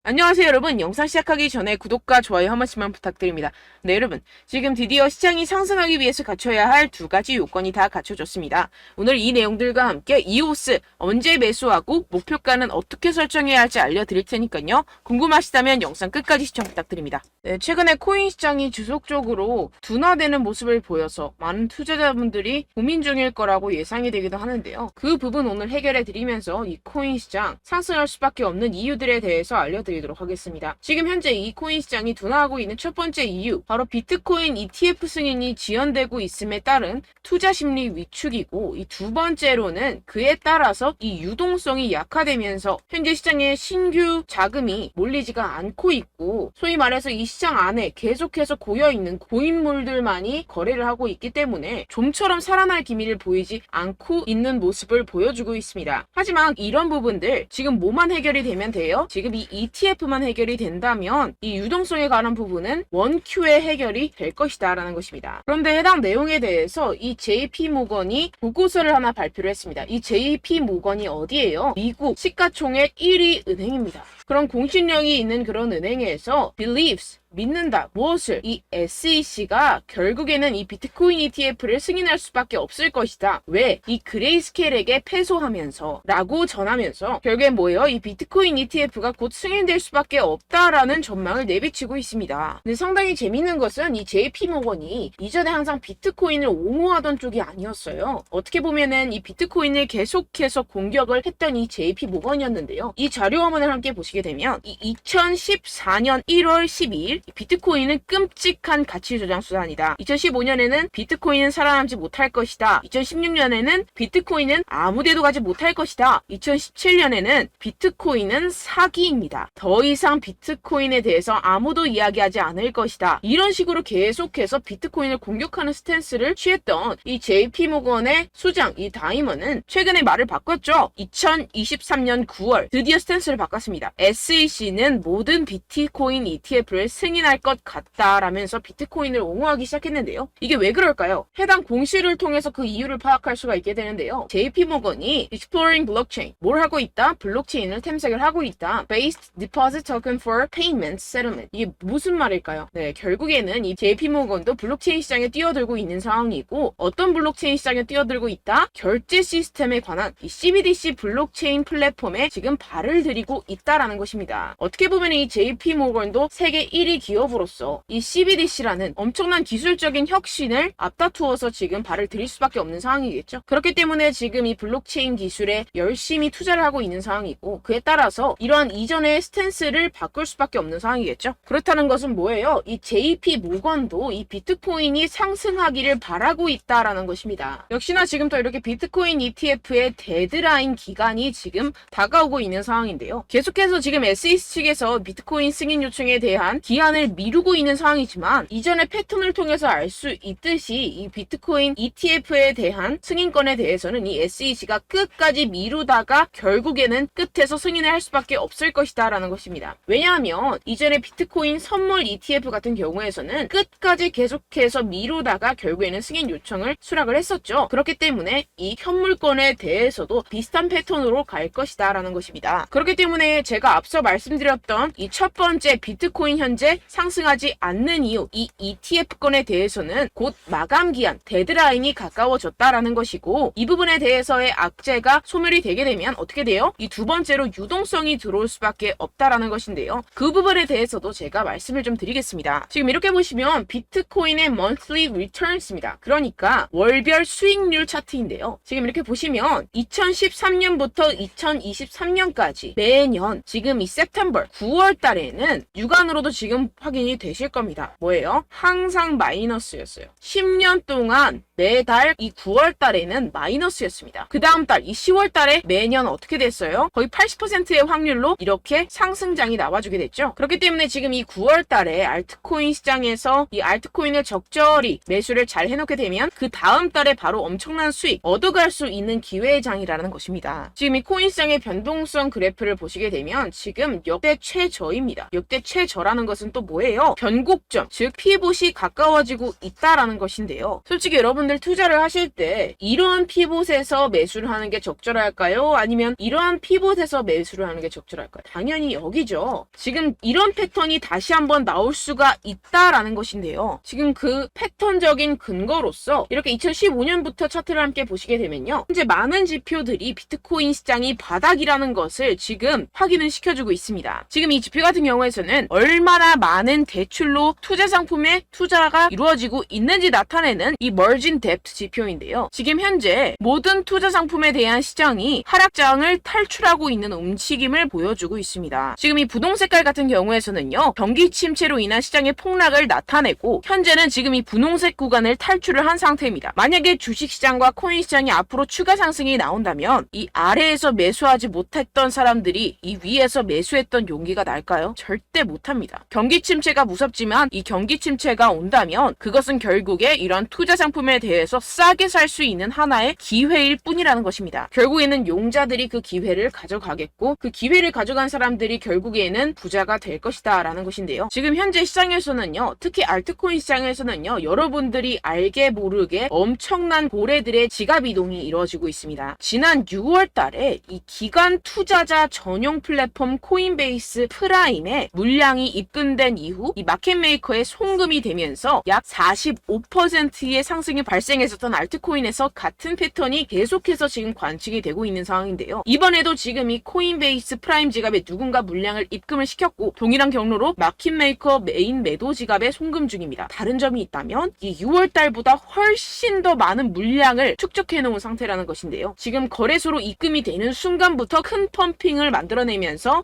안녕하세요 여러분. 영상 시작하기 전에 구독과 좋아요 한 번씩만 부탁드립니다. 네 여러분, 지금 드디어 시장이 상승하기 위해서 갖춰야 할 두 가지 요건이 다 갖춰졌습니다. 오늘 이 내용들과 함께 이오스 언제 매수하고 목표가는 어떻게 설정해야 할지 알려드릴 테니까요. 궁금하시다면 영상 끝까지 시청 부탁드립니다. 네, 최근에 코인 시장이 지속적으로 둔화되는 모습을 보여서 많은 투자자분들이 고민 중일 거라고 예상이 되기도 하는데요. 그 부분 오늘 해결해 드리면서 이 코인 시장 상승할 수밖에 없는 이유들에 대해서 알려드리도록 하겠습니다. 지금 현재 이 코인 시장이 둔화하고 있는 첫 번째 이유, 바로 비트코인 ETF 승인이 지연되고 있음에 따른 투자 심리 위축이고, 이 두 번째로는 그에 따라서 이 유동성이 약화되면서 현재 시장에 신규 자금이 몰리지가 않고 있고, 소위 말해서 이 시장 안에 계속해서 고여있는 고인물들만이 거래를 하고 있기 때문에 좀처럼 살아날 기미를 보이지 않고 있는 모습을 보여주고 있습니다. 하지만 이런 부분들 지금 뭐만 해결이 되면 돼요? 지금 이 ETF만 해결이 된다면 이 유동성에 관한 부분은 원큐에 해결이 될 것이다 라는 것입니다. 그런데 해당 내용에 대해서 이 JP모건이 보고서를 하나 발표를 했습니다. 이 JP모건이 어디예요? 미국 시가총액 1위 은행입니다. 그런 공신력이 있는 그런 은행에서 believes, 믿는다. 무엇을? 이 SEC가 결국에는 이 비트코인 ETF를 승인할 수밖에 없을 것이다. 왜? 이 그레이스케일에게 패소하면서 라고 전하면서 결국엔 뭐예요? 이 비트코인 ETF가 곧 승인될 수밖에 없다라는 전망을 내비치고 있습니다. 근데 상당히 재밌는 것은 이 JP모건이 이전에 항상 비트코인을 옹호하던 쪽이 아니었어요. 어떻게 보면은 이 비트코인을 계속해서 공격을 했던 이 JP모건이었는데요. 이 자료 화면을 함께 보시게 되면 이 2014년 1월 12일 비트코인은 끔찍한 가치 조작 수단이다. 2015년에는 비트코인은 살아남지 못할 것이다. 2016년에는 비트코인은 아무데도 가지 못할 것이다. 2017년에는 비트코인은 사기입니다. 더 이상 비트코인에 대해서 아무도 이야기하지 않을 것이다. 이런 식으로 계속해서 비트코인을 공격하는 스탠스를 취했던 이 JP모건의 수장 이 다이먼은 최근에 말을 바꿨죠. 2023년 9월 드디어 스탠스를 바꿨습니다. SEC는 모든 비트코인 ETF를 승인할 것 같다라면서 비트코인을 옹호하기 시작했는데요. 이게 왜 그럴까요? 해당 공시를 통해서 그 이유를 파악할 수가 있게 되는데요. JP모건이 Exploring Blockchain, 뭘 하고 있다? 블록체인을 탐색을 하고 있다. Based Deposit Token for Payment Settlement. 이게 무슨 말일까요? 네, 결국에는 이 JP모건도 블록체인 시장에 뛰어들고 있는 상황이고, 어떤 블록체인 시장에 뛰어들고 있다? 결제 시스템에 관한 이 CBDC 블록체인 플랫폼에 지금 발을 들이고 있다라는 것입니다. 어떻게 보면 이 JP모건도 세계 1위 기업으로서 이 CBDC라는 엄청난 기술적인 혁신을 앞다투어서 지금 발을 들일 수밖에 없는 상황이겠죠. 그렇기 때문에 지금 이 블록체인 기술에 열심히 투자를 하고 있는 상황이고, 그에 따라서 이러한 이전의 스탠스를 바꿀 수밖에 없는 상황이겠죠. 그렇다는 것은 뭐예요? 이 JP모건도 이 비트코인이 상승하기를 바라고 있다라는 것입니다. 역시나 지금 또 이렇게 비트코인 ETF의 데드라인 기간이 지금 다가오고 있는 상황인데요. 계속해서 지금 SEC 측에서 비트코인 승인 요청에 대한 기한을 미루고 있는 상황이지만, 이전의 패턴을 통해서 알 수 있듯이 이 비트코인 ETF에 대한 승인권에 대해서는 이 SEC가 끝까지 미루다가 결국에는 끝에서 승인을 할 수밖에 없을 것이다 라는 것입니다. 왜냐하면 이전에 비트코인 선물 ETF 같은 경우에서는 끝까지 계속해서 미루다가 결국에는 승인 요청을 수락을 했었죠. 그렇기 때문에 이 현물권에 대해서도 비슷한 패턴으로 갈 것이다 라는 것입니다. 그렇기 때문에 제가 앞서 말씀드렸던 이 첫 번째 비트코인 현재 상승하지 않는 이유, 이 ETF권에 대해서는 곧 마감 기한, 데드라인이 가까워졌다라는 것이고, 이 부분에 대해서의 악재가 소멸이 되게 되면 어떻게 돼요? 이 두 번째로 유동성이 들어올 수밖에 없다라는 것인데요. 그 부분에 대해서도 제가 말씀을 좀 드리겠습니다. 지금 이렇게 보시면 비트코인의 monthly returns입니다. 그러니까 월별 수익률 차트인데요. 지금 이렇게 보시면 2013년부터 2023년까지 매년 지금 이 September 9월 달에는 육안으로도 지금 확인이 되실 겁니다. 뭐예요? 항상 마이너스였어요. 10년 동안 매달 이 9월 달에는 마이너스였습니다. 그 다음 달 이 10월 달에 매년 어떻게 됐어요? 거의 80%의 확률로 이렇게 상승장이 나와주게 됐죠. 그렇기 때문에 지금 이 9월 달에 알트코인 시장에서 이 알트코인을 적절히 매수를 잘 해놓게 되면 그 다음 달에 바로 엄청난 수익 얻어갈 수 있는 기회의 장이라는 것입니다. 지금 이 코인 시장의 변동성 그래프를 보시게 되면 지금 역대 최저입니다. 역대 최저라는 것은 것은 또 뭐예요? 변곡점, 즉 피봇이 가까워지고 있다라는 것인데요. 솔직히 여러분들 투자를 하실 때 이러한 피봇에서 매수를 하는 게 적절할까요? 아니면 이러한 피봇에서 매수를 하는 게 적절할까요? 당연히 여기죠. 지금 이런 패턴이 다시 한번 나올 수가 있다라는 것인데요. 지금 그 패턴적인 근거로서 이렇게 2015년부터 차트를 함께 보시게 되면요. 현재 많은 지표들이 비트코인 시장이 바닥이라는 것을 지금 확인을 시켜주고 있습니다. 지금 이 지표 같은 경우에서는 얼마나 많은 대출로 투자 상품에 투자가 이루어지고 있는지 나타내는 이 머진 뎁트 지표인데요. 지금 현재 모든 투자 상품에 대한 시장이 하락장을 탈출하고 있는 움직임을 보여주고 있습니다. 지금 이 부동 색깔 같은 경우에서는요. 경기 침체로 인한 시장의 폭락을 나타내고 현재는 지금 이 분홍색 구간을 탈출을 한 상태입니다. 만약에 주식시장과 코인시장이 앞으로 추가 상승이 나온다면 이 아래에서 매수하지 못했던 사람들이 이 위에서 매수했던 용기가 날까요? 절대 못합니다. 경기 침체가 무섭지만 이 경기 침체가 온다면 그것은 결국에 이런 투자 상품에 대해서 싸게 살 수 있는 하나의 기회일 뿐이라는 것입니다. 결국에는 용자들이 그 기회를 가져가겠고 그 기회를 가져간 사람들이 결국에는 부자가 될 것이다 라는 것인데요. 지금 현재 시장에서는요. 특히 알트코인 시장에서는요. 여러분들이 알게 모르게 엄청난 고래들의 지갑 이동이 이루어지고 있습니다. 지난 6월 달에 이 기관 투자자 전용 플랫폼 코인베이스 프라임에 물량이 입금된 이후 이 마켓메이커에 송금이 되면서 약 45%의 상승이 발생했었던 알트코인에서 같은 패턴이 계속해서 지금 관측이 되고 있는 상황인데요. 이번에도 지금 이 코인베이스 프라임 지갑에 누군가 물량을 입금을 시켰고 동일한 경로로 마켓메이커 메인 매도 지갑에 송금 중입니다. 다른 점이 있다면 이 6월 달보다 훨씬 더 많은 물량을 축적해 놓은 상태라는 것인데요. 지금 거래소로 입금이 되는 순간부터 큰 펌핑을 만들어내면서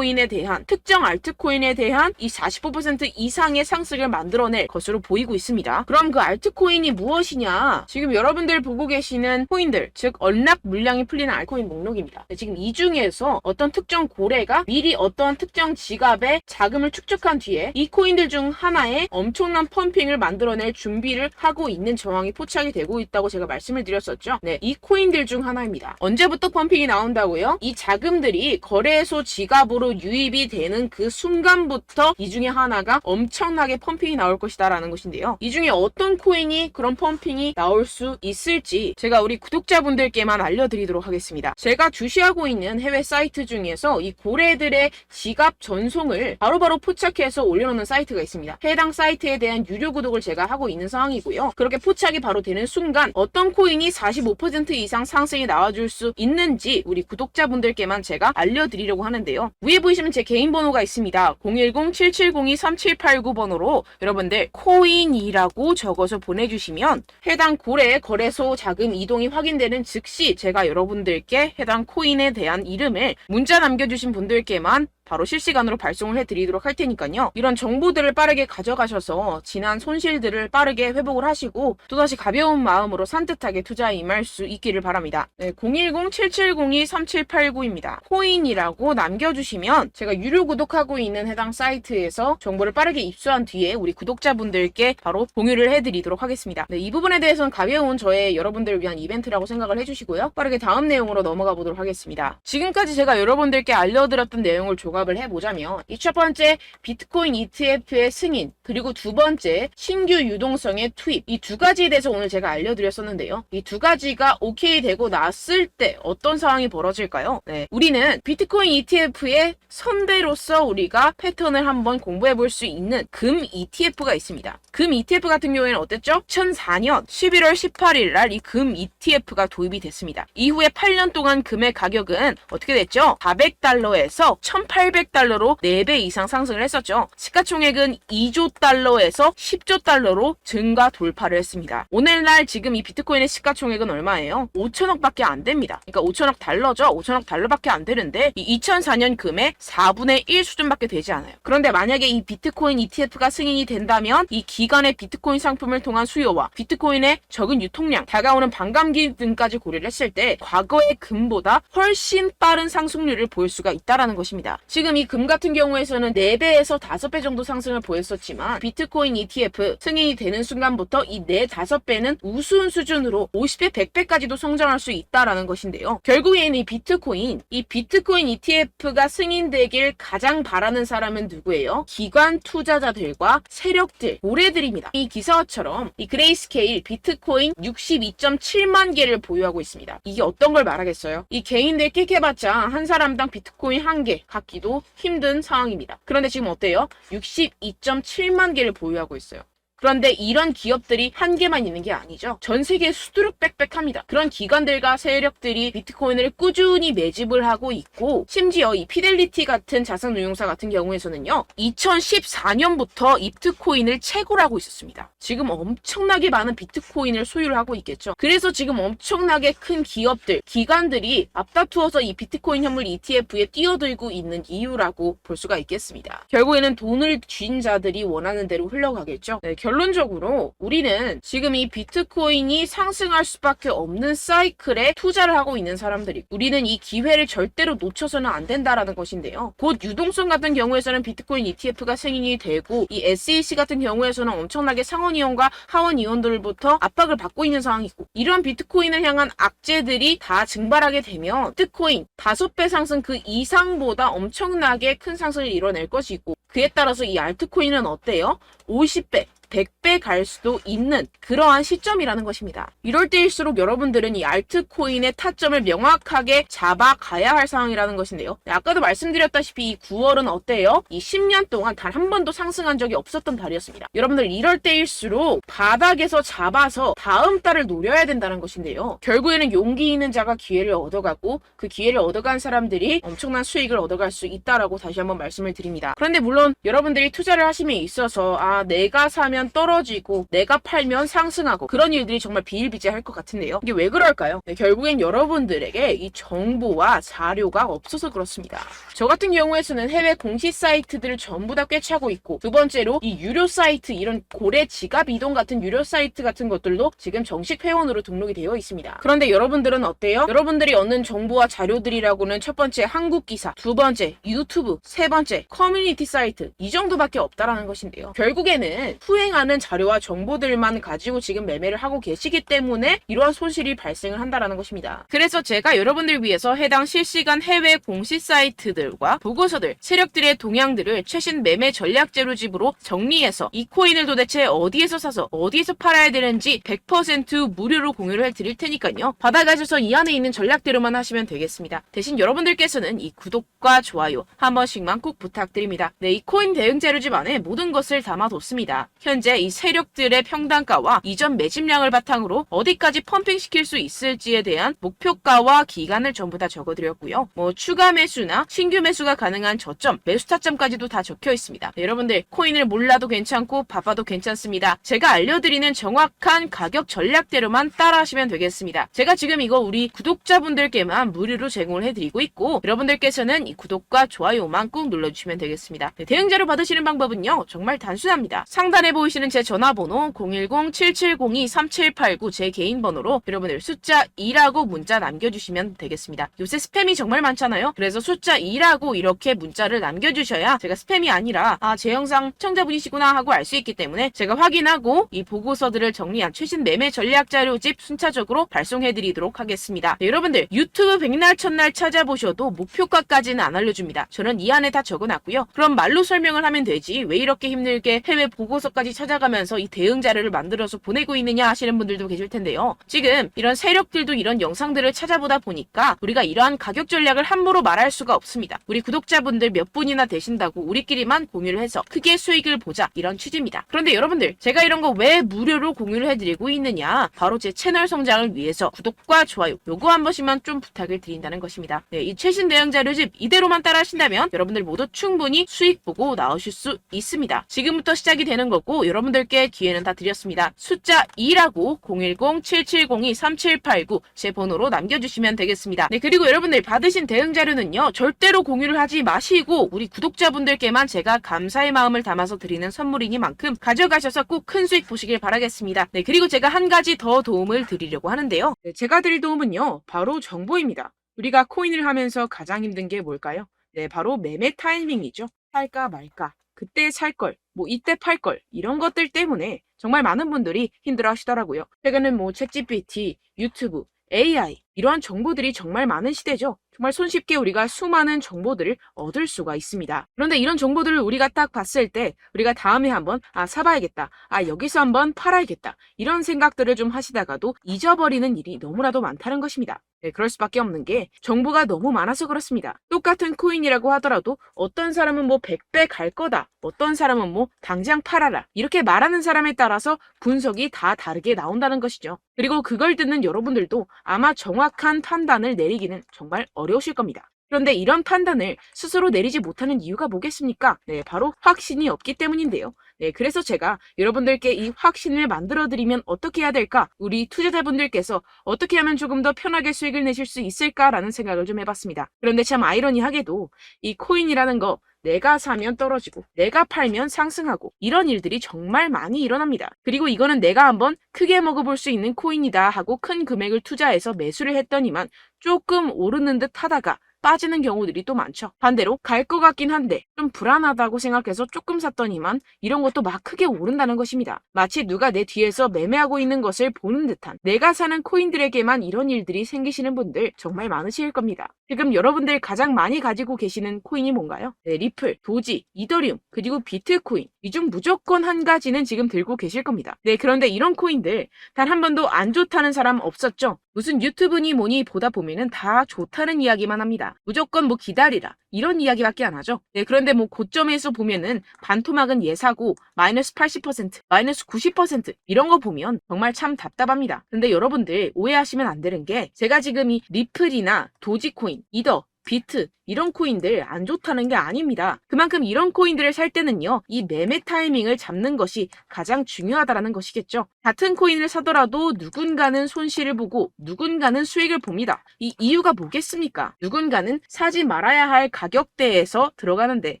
특정 알트코인에 대한 이 45% 이상의 상승을 만들어낼 것으로 보이고 있습니다. 그럼 그 알트코인이 무엇이냐? 지금 여러분들 보고 계시는 코인들, 즉 언락 물량이 풀리는 알트코인 목록입니다. 지금 이 중에서 어떤 특정 고래가 미리 어떤 특정 지갑에 자금을 축적한 뒤에 이 코인들 중 하나에 엄청난 펌핑을 만들어낼 준비를 하고 있는 정황이 포착이 되고 있다고 제가 말씀을 드렸었죠. 네, 이 코인들 중 하나입니다. 언제부터 펌핑이 나온다고요? 이 자금들이 거래소 지갑으로 유입이 되는 그 순간부터 이 중에 하나가 엄청나게 펌핑이 나올 것이다 라는 것인데요. 이 중에 어떤 코인이 그런 펌핑이 나올 수 있을지 제가 우리 구독자분들께만 알려드리도록 하겠습니다. 제가 주시하고 있는 해외 사이트 중에서 이 고래들의 지갑 전송을 바로바로 포착해서 올려놓는 사이트가 있습니다. 해당 사이트에 대한 유료 구독을 제가 하고 있는 상황이고요. 그렇게 포착이 바로 되는 순간 어떤 코인이 45% 이상 상승이 나와줄 수 있는지 우리 구독자분들께만 제가 알려드리려고 하는데요. 위에 보시면 제 개인 번호가 있습니다. 010-7702-3789번호로 여러분들 코인이라고 적어서 보내주시면 해당 고래의 거래소 자금 이동이 확인되는 즉시 제가 여러분들께 해당 코인에 대한 이름을 문자 남겨주신 분들께만 바로 실시간으로 발송을 해드리도록 할 테니까요. 이런 정보들을 빠르게 가져가셔서 지난 손실들을 빠르게 회복을 하시고 또다시 가벼운 마음으로 산뜻하게 투자에 임할 수 있기를 바랍니다. 네, 010-7702-3789입니다. 코인이라고 남겨주시면 제가 유료 구독하고 있는 해당 사이트에서 정보를 빠르게 입수한 뒤에 우리 구독자분들께 바로 공유를 해드리도록 하겠습니다. 네, 이 부분에 대해서는 가벼운 저의 여러분들을 위한 이벤트라고 생각을 해주시고요. 빠르게 다음 내용으로 넘어가 보도록 하겠습니다. 지금까지 제가 여러분들께 알려드렸던 내용을 조갑을 해보자면 이 첫 번째 비트코인 ETF의 승인, 그리고 두 번째 신규 유동성의 투입, 이 두 가지에 대해서 오늘 제가 알려드렸었는데요. 이 두 가지가 오케이 되고 났을 때 어떤 상황이 벌어질까요? 네, 우리는 비트코인 ETF의 선배로서 우리가 패턴을 한번 공부해 볼 수 있는 금 ETF가 있습니다. 금 ETF 같은 경우에는 어땠죠? 2004년 11월 18일 날 이 금 ETF가 도입이 됐습니다. 이후에 8년 동안 금의 가격은 어떻게 됐죠? 400달러에서 1800달러로 4배 이상 상승을 했었죠. 시가총액은 2조 달러에서 10조 달러로 증가 돌파를 했습니다. 오늘날 지금 이 비트코인의 시가총액은 얼마예요? 5천억밖에 안 됩니다. 그러니까 5천억 달러죠. 5천억 달러밖에 안 되는데 이 2004년 금의 4분의 1 수준밖에 되지 않아요. 그런데 만약에 이 비트코인 ETF가 승인이 된다면 이 기간의 비트코인 상품을 통한 수요와 비트코인의 적은 유통량, 다가오는 반감기 등까지 고려를 했을 때 과거의 금보다 훨씬 빠른 상승률을 보일 수가 있다라는 것입니다. 지금 이 금 같은 경우에서는 4배에서 5배 정도 상승을 보였었지만 비트코인 ETF 승인이 되는 순간부터 이 4, 5배는 우스운 수준으로 50배, 100배까지도 성장할 수 있다라는 것인데요. 결국에는 이 비트코인 ETF가 승인되길 가장 바라는 사람은 누구예요? 기관 투자자들과 세력들, 고래들입니다. 이 기사처럼 이 그레이스케일 비트코인 62.7만 개를 보유하고 있습니다. 이게 어떤 걸 말하겠어요? 이 개인들 끽해봤자 한 사람당 비트코인 1개 갖기도 힘든 상황입니다. 그런데 지금 어때요? 62.7만 개를 보유하고 있어요. 그런데 이런 기업들이 한 개만 있는 게 아니죠. 전 세계에 수두룩빽빽합니다. 그런 기관들과 세력들이 비트코인을 꾸준히 매집을 하고 있고, 심지어 이 피델리티 같은 자산운용사 같은 경우에서는요, 2014년부터 비트코인을 채굴 하고 있었습니다. 지금 엄청나게 많은 비트코인을 소유를 하고 있겠죠. 그래서 지금 엄청나게 큰 기업들, 기관들이 앞다투어서 이 비트코인 현물 ETF에 뛰어들고 있는 이유라고 볼 수가 있겠습니다. 결국에는 돈을 쥔 자들이 원하는 대로 흘러가겠죠. 네, 결론적으로 우리는 지금 이 비트코인이 상승할 수밖에 없는 사이클에 투자를 하고 있는 사람들이고, 우리는 이 기회를 절대로 놓쳐서는 안 된다라는 것인데요. 곧 유동성 같은 경우에서는 비트코인 ETF가 승인이 되고, 이 SEC 같은 경우에서는 엄청나게 상원의원과 하원의원들부터 압박을 받고 있는 상황이고, 이런 비트코인을 향한 악재들이 다 증발하게 되면 비트코인 5배 상승 그 이상보다 엄청나게 큰 상승을 이뤄낼 것이고, 그에 따라서 이 알트코인은 어때요? 50배, 100배 갈 수도 있는 그러한 시점이라는 것입니다. 이럴 때일수록 여러분들은 이 알트코인의 타점을 명확하게 잡아가야 할 상황이라는 것인데요. 네, 아까도 말씀드렸다시피 이 9월은 어때요? 이 10년 동안 단 한 번도 상승한 적이 없었던 달이었습니다. 여러분들 이럴 때일수록 바닥에서 잡아서 다음 달을 노려야 된다는 것인데요. 결국에는 용기 있는 자가 기회를 얻어가고, 그 기회를 얻어간 사람들이 엄청난 수익을 얻어갈 수 있다라고 다시 한번 말씀을 드립니다. 그런데 물론 여러분들이 투자를 하심에 있어서 내가 사면 떨어지고 내가 팔면 상승하고 그런 일들이 정말 비일비재할 것 같은데요. 이게 왜 그럴까요? 네, 결국엔 여러분들에게 이 정보와 자료가 없어서 그렇습니다. 저 같은 경우에서는 해외 공시 사이트들을 전부 다 꿰차고 있고, 두 번째로 이 유료 사이트, 이런 고래 지갑 이동 같은 유료 사이트 같은 것들도 지금 정식 회원으로 등록이 되어 있습니다. 그런데 여러분들은 어때요? 여러분들이 얻는 정보와 자료들이라고는 첫 번째 한국 기사, 두 번째 유튜브, 세 번째 커뮤니티 사이트, 이 정도밖에 없다라는 것인데요. 결국에는 후행하는 자료와 정보들만 가지고 지금 매매를 하고 계시기 때문에 이러한 손실이 발생을 한다라는 것입니다. 그래서 제가 여러분들 위해서 해당 실시간 해외 공시 사이트들과 보고서들, 세력들의 동향들을 최신 매매 전략 재료집으로 정리해서 이 코인을 도대체 어디에서 사서 어디에서 팔아야 되는지 100% 무료로 공유를 해드릴 테니까요. 받아가셔서 이 안에 있는 전략대로만 하시면 되겠습니다. 대신 여러분들께서는 이 구독과 좋아요 한 번씩만 꼭 부탁드립니다. 네, 이 코인 대응 재료집 안에 모든 것을 담아뒀습니다. 현재 이 세력들의 평단가와 이전 매집량을 바탕으로 어디까지 펌핑시킬 수 있을지에 대한 목표가와 기간을 전부 다 적어드렸고요. 추가 매수나 신규 매수가 가능한 저점, 매수 타점까지도 다 적혀 있습니다. 네, 여러분들 코인을 몰라도 괜찮고 바빠도 괜찮습니다. 제가 알려드리는 정확한 가격 전략대로만 따라하시면 되겠습니다. 제가 지금 이거 우리 구독자분들께만 무료로 제공을 해드리고 있고, 여러분들께서는 이 구독과 좋아요만 꼭 눌러주시면 되겠습니다. 네, 대응 자료 받으시는 방법은요, 정말 단순합니다. 상단에 보이시는 제 전화번호 010-7702-3789 제 개인 번호로 여러분들 숫자 2라고 문자 남겨주시면 되겠습니다. 요새 스팸이 정말 많잖아요. 그래서 숫자 2라고 이렇게 문자를 남겨주셔야 제가 스팸이 아니라 제 영상 시청자분이시구나 하고 알 수 있기 때문에 제가 확인하고 이 보고서들을 정리한 최신 매매 전략 자료집 순차적으로 발송해드리도록 하겠습니다. 네, 여러분들 유튜브 백날 첫날 찾아보셔도 목표가까지는 안 알려줍니다. 저는 이 안에 다 적어놨고요. 그럼 말로 설명을 하면 되지 왜 이렇게 힘들게 해외 보고서까지 찾아가면서 이 대응 자료를 만들어서 보내고 있느냐 하시는 분들도 계실 텐데요. 지금 이런 세력들도 이런 영상들을 찾아보다 보니까 우리가 이러한 가격 전략을 함부로 말할 수가 없습니다. 우리 구독자분들 몇 분이나 되신다고 우리끼리만 공유를 해서 크게 수익을 보자, 이런 취지입니다. 그런데 여러분들, 제가 이런 거 왜 무료로 공유를 해드리고 있느냐, 바로 제 채널 성장을 위해서 구독과 좋아요 요거 한 번씩만 좀 부탁을 드린다는 것입니다. 네, 이 최신 대응 자료집 이대로만 따라 하신다면 여러분들 모두 충분히 수익 보고 나오실 수 있습니다. 지금부터 시작이 되는 거고 여러분들께 기회는 다 드렸습니다. 숫자 2라고 010-7702-3789 제 번호로 남겨주시면 되겠습니다. 네, 그리고 여러분들 받으신 대응 자료는요, 절대로 공유를 하지 마시고 우리 구독자분들께만 제가 감사의 마음을 담아서 드리는 선물이니만큼 가져가셔서 꼭 큰 수익 보시길 바라겠습니다. 네, 그리고 제가 한 가지 더 도움을 드리려고 하는데요. 네, 제가 드릴 도움은요, 바로 정보입니다. 우리가 코인을 하면서 가장 힘든 게 뭘까요? 네, 바로 매매 타이밍이죠. 살까 말까, 그때 살 걸, 뭐 이때 팔 걸, 이런 것들 때문에 정말 많은 분들이 힘들어 하시더라고요. 최근은 뭐 챗GPT, 유튜브, AI 이러한 정보들이 정말 많은 시대죠. 정말 손쉽게 우리가 수많은 정보들을 얻을 수가 있습니다. 그런데 이런 정보들을 우리가 딱 봤을 때 우리가 다음에 한번 사봐야겠다, 여기서 한번 팔아야겠다, 이런 생각들을 좀 하시다가도 잊어버리는 일이 너무나도 많다는 것입니다. 네, 그럴 수밖에 없는 게 정보가 너무 많아서 그렇습니다. 똑같은 코인이라고 하더라도 어떤 사람은 뭐 100배 갈 거다, 어떤 사람은 뭐 당장 팔아라, 이렇게 말하는 사람에 따라서 분석이 다 다르게 나온다는 것이죠. 그리고 그걸 듣는 여러분들도 아마 정확한 판단을 내리기는 정말 어려우실 겁니다. 그런데 이런 판단을 스스로 내리지 못하는 이유가 뭐겠습니까? 네, 바로 확신이 없기 때문인데요. 네, 그래서 제가 여러분들께 이 확신을 만들어드리면 어떻게 해야 될까? 우리 투자자분들께서 어떻게 하면 조금 더 편하게 수익을 내실 수 있을까라는 생각을 좀 해봤습니다. 그런데 참 아이러니하게도 이 코인이라는 거, 내가 사면 떨어지고 내가 팔면 상승하고 이런 일들이 정말 많이 일어납니다. 그리고 이거는 내가 한번 크게 먹어볼 수 있는 코인이다 하고 큰 금액을 투자해서 매수를 했더니만 조금 오르는 듯 하다가 빠지는 경우들이 또 많죠. 반대로 갈 것 같긴 한데 좀 불안하다고 생각해서 조금 샀더니만 이런 것도 막 크게 오른다는 것입니다. 마치 누가 내 뒤에서 매매하고 있는 것을 보는 듯한, 내가 사는 코인들에게만 이런 일들이 생기시는 분들 정말 많으실 겁니다. 지금 여러분들 가장 많이 가지고 계시는 코인이 뭔가요? 네, 리플, 도지, 이더리움, 그리고 비트코인, 이 중 무조건 한 가지는 지금 들고 계실 겁니다. 네, 그런데 이런 코인들 단 한 번도 안 좋다는 사람 없었죠? 무슨 유튜브니 뭐니 보다 보면은 다 좋다는 이야기만 합니다. 무조건 뭐 기다리라, 이런 이야기밖에 안 하죠. 네, 그런데 뭐 고점에서 보면은 반토막은 예사고 마이너스 80%, 마이너스 90% 이런 거 보면 정말 참 답답합니다. 근데 여러분들 오해하시면 안 되는 게, 제가 지금 이 리플이나 도지코인, 이더, 비트 이런 코인들 안 좋다는 게 아닙니다. 그만큼 이런 코인들을 살 때는요, 이 매매 타이밍을 잡는 것이 가장 중요하다는 것이겠죠. 같은 코인을 사더라도 누군가는 손실을 보고 누군가는 수익을 봅니다. 이 이유가 뭐겠습니까? 누군가는 사지 말아야 할 가격대에서 들어가는데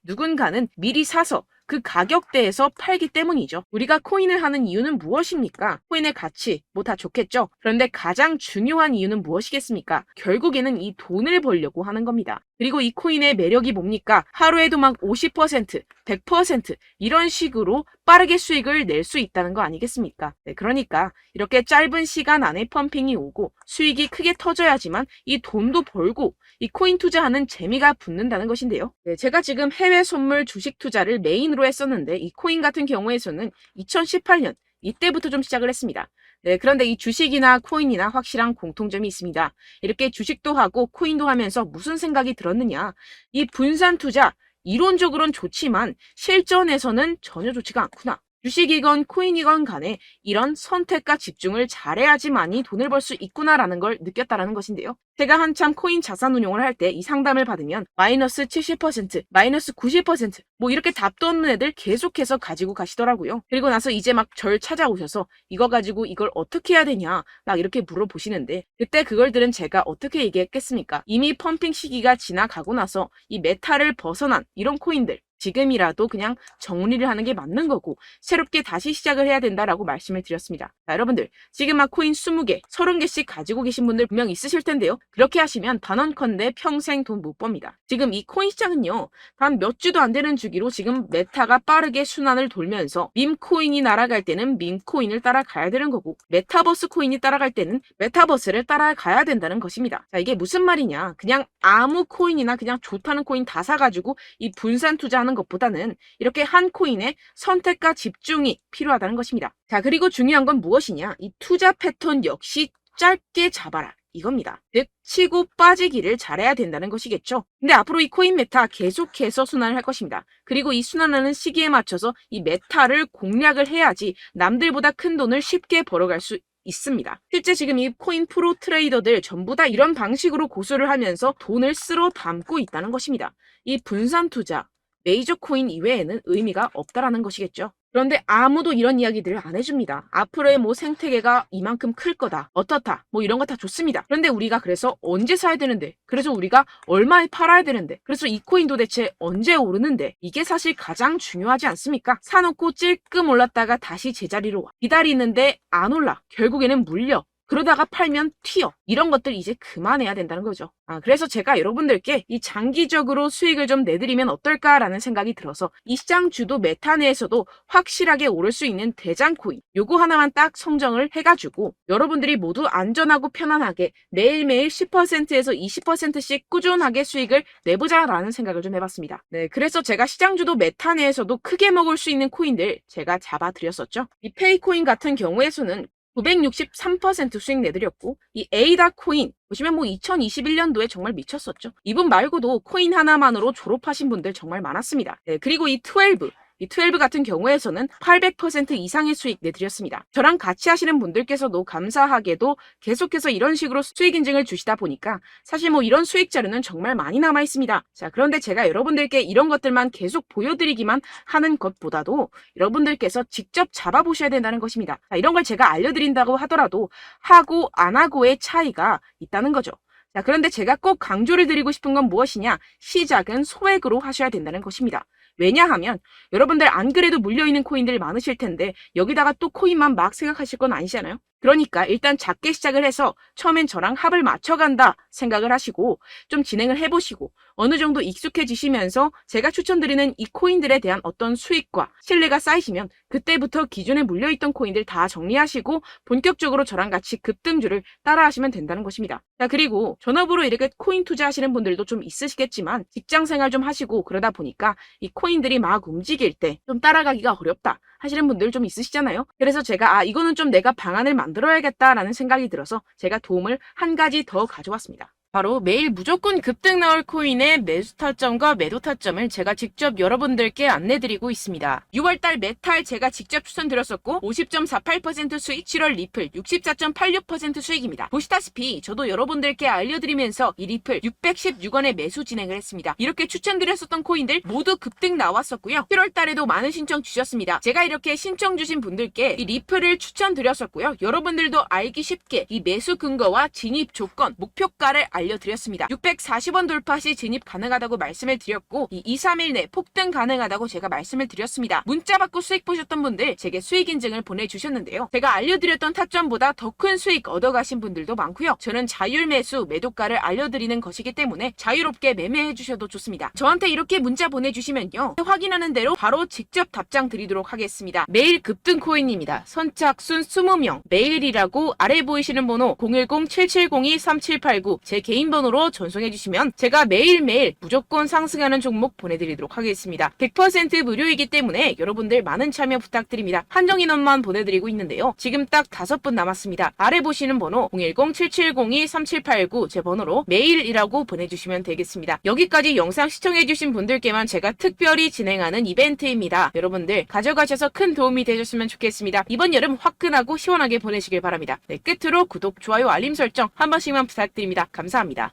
누군가는 미리 사서 그 가격대에서 팔기 때문이죠. 우리가 코인을 하는 이유는 무엇입니까? 코인의 가치, 뭐 다 좋겠죠. 그런데 가장 중요한 이유는 무엇이겠습니까? 결국에는 이 돈을 벌려고 하는 겁니다. 그리고 이 코인의 매력이 뭡니까? 하루에도 막 50%, 100% 이런 식으로 빠르게 수익을 낼 수 있다는 거 아니겠습니까? 네, 그러니까 이렇게 짧은 시간 안에 펌핑이 오고 수익이 크게 터져야지만 이 돈도 벌고 이 코인 투자하는 재미가 붙는다는 것인데요. 네, 제가 지금 해외 선물 주식 투자를 메인으로 했었는데 이 코인 같은 경우에서는 2018년 이때부터 좀 시작을 했습니다. 네, 그런데 이 주식이나 코인이나 확실한 공통점이 있습니다. 이렇게 주식도 하고 코인도 하면서 무슨 생각이 들었느냐? 이 분산 투자, 이론적으로는 좋지만 실전에서는 전혀 좋지가 않구나. 주식이건 코인이건 간에 이런 선택과 집중을 잘해야지만이 돈을 벌 수 있구나라는 걸 느꼈다라는 것인데요. 제가 한참 코인 자산 운용을 할 때 이 상담을 받으면 마이너스 70%, 마이너스 90% 뭐 이렇게 답도 없는 애들 계속해서 가지고 가시더라고요. 그리고 나서 이제 막 절 찾아오셔서 이거 가지고 이걸 어떻게 해야 되냐 막 이렇게 물어보시는데, 그때 그걸 들은 제가 어떻게 얘기했겠습니까? 이미 펌핑 시기가 지나가고 나서 이 메타를 벗어난 이런 코인들 지금이라도 그냥 정리를 하는 게 맞는 거고 새롭게 다시 시작을 해야 된다라고 말씀을 드렸습니다. 자, 여러분들 지금 막 코인 20개, 30개씩 가지고 계신 분들 분명 있으실 텐데요. 그렇게 하시면 단언컨대 평생 돈 못 법니다. 지금 이 코인 시장은요, 단 몇 주도 안 되는 주기로 지금 메타가 빠르게 순환을 돌면서 밈코인이 날아갈 때는 밈코인을 따라가야 되는 거고 메타버스 코인이 따라갈 때는 메타버스를 따라가야 된다는 것입니다. 자, 이게 무슨 말이냐? 그냥 아무 코인이나 그냥 좋다는 코인 다 사가지고 이 분산 투자하는 것보다는 이렇게 한 코인에 선택과 집중이 필요하다는 것입니다. 자, 그리고 중요한 건 무엇이냐? 이 투자 패턴 역시 짧게 잡아라, 이겁니다. 즉 치고 빠지기를 잘해야 된다는 것이겠죠. 근데 앞으로 이 코인 메타 계속해서 순환을 할 것입니다. 그리고 이 순환하는 시기에 맞춰서 이 메타를 공략을 해야지 남들보다 큰 돈을 쉽게 벌어갈 수 있습니다. 실제 지금 이 코인 프로 트레이더들 전부 다 이런 방식으로 고수를 하면서 돈을 쓸어 담고 있다는 것입니다. 이 분산 투자, 메이저 코인 이외에는 의미가 없다라는 것이겠죠. 그런데 아무도 이런 이야기들을 안 해줍니다. 앞으로의 뭐 생태계가 이만큼 클 거다. 어떻다. 뭐 이런 거 다 좋습니다. 그런데 우리가 그래서 언제 사야 되는데? 그래서 우리가 얼마에 팔아야 되는데? 그래서 이 코인 도대체 언제 오르는데? 이게 사실 가장 중요하지 않습니까? 사놓고 찔끔 올랐다가 다시 제자리로 와. 기다리는데 안 올라. 결국에는 물려. 그러다가 팔면 튀어. 이런 것들 이제 그만해야 된다는 거죠. 그래서 제가 여러분들께 이 장기적으로 수익을 좀 내드리면 어떨까라는 생각이 들어서 이 시장 주도 메타 내에서도 확실하게 오를 수 있는 대장 코인 요거 하나만 딱 선정을 해가지고 여러분들이 모두 안전하고 편안하게 매일매일 10%에서 20%씩 꾸준하게 수익을 내보자라는 생각을 좀 해봤습니다. 네, 그래서 제가 시장 주도 메타 내에서도 크게 먹을 수 있는 코인들 제가 잡아드렸었죠. 이 페이코인 같은 경우에서는 963% 수익 내드렸고 이 에이다 코인 보시면 뭐 2021년도에 정말 미쳤었죠. 이분 말고도 코인 하나만으로 졸업하신 분들 정말 많았습니다. 네, 그리고 이 12 같은 경우에서는 800% 이상의 수익 내드렸습니다. 저랑 같이 하시는 분들께서도 감사하게도 계속해서 이런 식으로 수익 인증을 주시다 보니까 사실 뭐 이런 수익 자료는 정말 많이 남아 있습니다. 자, 그런데 제가 여러분들께 이런 것들만 계속 보여드리기만 하는 것보다도 여러분들께서 직접 잡아보셔야 된다는 것입니다. 자, 이런 걸 제가 알려드린다고 하더라도 하고 안 하고의 차이가 있다는 거죠. 자, 그런데 제가 꼭 강조를 드리고 싶은 건 무엇이냐? 시작은 소액으로 하셔야 된다는 것입니다. 왜냐하면 여러분들 안 그래도 물려있는 코인들 많으실 텐데 여기다가 또 코인만 막 생각하실 건 아니잖아요. 그러니까 일단 작게 시작을 해서 처음엔 저랑 합을 맞춰간다 생각을 하시고 좀 진행을 해보시고 어느 정도 익숙해지시면서 제가 추천드리는 이 코인들에 대한 어떤 수익과 신뢰가 쌓이시면 그때부터 기존에 물려있던 코인들 다 정리하시고 본격적으로 저랑 같이 급등주를 따라하시면 된다는 것입니다. 자, 그리고 전업으로 이렇게 코인 투자하시는 분들도 좀 있으시겠지만 직장생활 좀 하시고 그러다 보니까 이 코인들이 막 움직일 때 좀 따라가기가 어렵다 하시는 분들 좀 있으시잖아요. 그래서 제가 이거는 좀 내가 방안을 만들어야겠다라는 생각이 들어서 제가 도움을 한 가지 더 가져왔습니다. 바로 매일 무조건 급등 나올 코인의 매수 타점과 매도 타점을 제가 직접 여러분들께 안내드리고 있습니다. 6월달 메탈 제가 직접 추천드렸었고 50.48% 수익, 7월 리플 64.86% 수익입니다. 보시다시피 저도 여러분들께 알려드리면서 이 리플 616원에 매수 진행을 했습니다. 이렇게 추천드렸었던 코인들 모두 급등 나왔었고요. 7월달에도 많은 신청 주셨습니다. 제가 이렇게 신청 주신 분들께 이 리플을 추천드렸었고요. 여러분들도 알기 쉽게 이 매수 근거와 진입 조건, 목표가를 알려드렸습니다. 640원 돌파 시 진입 가능하다고 말씀을 드렸고 이 2-3일 내 폭등 가능하다고 제가 말씀을 드렸습니다. 문자 받고 수익 보셨던 분들 제게 수익 인증을 보내주셨는데요. 제가 알려드렸던 타점보다 더 큰 수익 얻어가신 분들도 많고요. 저는 자율 매수 매도가를 알려드리는 것이기 때문에 자유롭게 매매해 주셔도 좋습니다. 저한테 이렇게 문자 보내주시면요. 확인하는 대로 바로 직접 답장 드리도록 하겠습니다. 매일 급등 코인입니다. 선착순 20명 매일이라고 아래 보이시는 번호 010-7702-3789 제 개인 번호로 전송해 주시면 제가 매일매일 무조건 상승하는 종목 보내드리도록 하겠습니다. 100% 무료이기 때문에 여러분들 많은 참여 부탁드립니다. 한정 인원만 보내드리고 있는데요. 지금 딱 5분 남았습니다. 아래 보시는 번호 010-7702-3789 제 번호로 메일이라고 보내주시면 되겠습니다. 여기까지 영상 시청해주신 분들께만 제가 특별히 진행하는 이벤트입니다. 여러분들 가져가셔서 큰 도움이 되셨으면 좋겠습니다. 이번 여름 화끈하고 시원하게 보내시길 바랍니다. 네, 끝으로 구독, 좋아요, 알림 설정 한 번씩만 부탁드립니다. 감사합니다.